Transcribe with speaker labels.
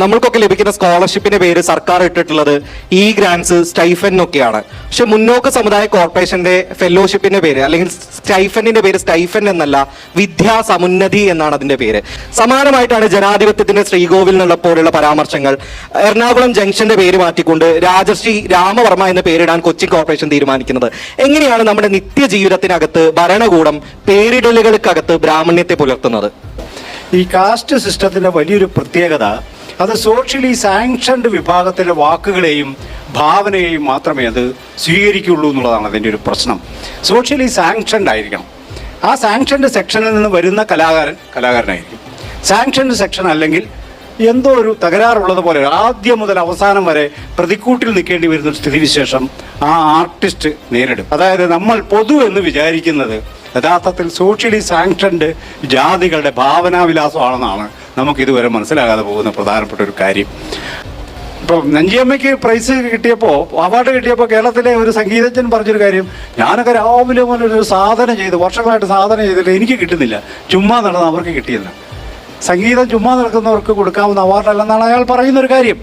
Speaker 1: നമ്മൾക്കൊക്കെ ലഭിക്കുന്ന സ്കോളർഷിപ്പിന്റെ പേര് സർക്കാർ ഇട്ടിട്ടുള്ളത് ഇ ഗ്രാൻസ് സ്റ്റൈഫൻ ഒക്കെയാണ്. പക്ഷെ മുന്നോക്ക സമുദായ കോർപ്പറേഷന്റെ ഫെലോഷിപ്പിന്റെ പേര് അല്ലെങ്കിൽ സ്റ്റൈഫനിന്റെ പേര് സ്റ്റൈഫൻ എന്നല്ല, വിദ്യാ സമുന്നതി എന്നാണ് അതിന്റെ പേര്. സമാനമായിട്ടാണ് ജനാധിപത്യത്തിന്റെ ശ്രീകോവിൽ നിന്നുള്ളപ്പോഴുള്ള പരാമർശങ്ങൾ എറണാകുളം ജംഗ്ഷന്റെ പേര് മാറ്റിക്കൊണ്ട് രാജശ്രീ രാമവർമ്മ എന്ന പേരിടാൻ കൊച്ചിൻ കോർപ്പറേഷൻ തീരുമാനിക്കുന്നത്. എങ്ങനെയാണ് നമ്മുടെ നിത്യജീവിതത്തിനകത്ത് ഭരണകൂടം പേരിടലുകൾക്കകത്ത് ബ്രാഹ്മണ്യത്തെ പുലർത്തുന്നത്?
Speaker 2: ഈ കാസ്റ്റ് സിസ്റ്റത്തിന്റെ വലിയൊരു പ്രത്യേകത അത് സോഷ്യലി സാങ്ഷൻഡ് വിഭാഗത്തിലെ വാക്കുകളെയും ഭാവനയെയും മാത്രമേ അത് സ്വീകരിക്കുള്ളൂ എന്നുള്ളതാണ് അതിൻ്റെ ഒരു പ്രശ്നം. സോഷ്യലി സാങ്ഷൻഡ് ആയിരിക്കണം. ആ സാങ്ഷൻഡ് സെക്ഷനിൽ നിന്ന് വരുന്ന കലാകാരനായിരിക്കും. സാങ്ഷൻഡ് സെക്ഷൻ അല്ലെങ്കിൽ എന്തോ ഒരു തകരാറുള്ളത് പോലെ ആദ്യം മുതൽ അവസാനം വരെ പ്രതിക്കൂട്ടിൽ നിൽക്കേണ്ടി വരുന്ന സ്ഥിതിവിശേഷം ആ ആർട്ടിസ്റ്റ് നേരിടും. അതായത് നമ്മൾ പൊതു എന്ന് വിചാരിക്കുന്നത് യഥാർത്ഥത്തിൽ സോഷ്യലി സാങ്ഷൻഡ് ജാതികളുടെ ഭാവനാവിലാസമാണെന്നാണ് നമുക്കിതുവരെ മനസ്സിലാകാതെ പോകുന്ന പ്രധാനപ്പെട്ട ഒരു കാര്യം. ഇപ്പം നഞ്ചിയമ്മയ്ക്ക് പ്രൈസ് കിട്ടിയപ്പോൾ, അവാർഡ് കിട്ടിയപ്പോൾ കേരളത്തിലെ ഒരു സംഗീതജ്ഞൻ പറഞ്ഞൊരു കാര്യം, ഞാനൊക്കെ രാവിലെ മുതൽ ഒരു സാധന ചെയ്ത് വർഷങ്ങളായിട്ട് സാധന ചെയ്തിട്ട് എനിക്ക് കിട്ടുന്നില്ല, ചുമ്മാ നടന്ന് അവർക്ക് കിട്ടിയെന്ന്. സംഗീതം ചുമ്മാ നടക്കുന്നവർക്ക് കൊടുക്കാവുന്ന അവാർഡല്ലെന്നാണ് അയാൾ പറയുന്നൊരു കാര്യം.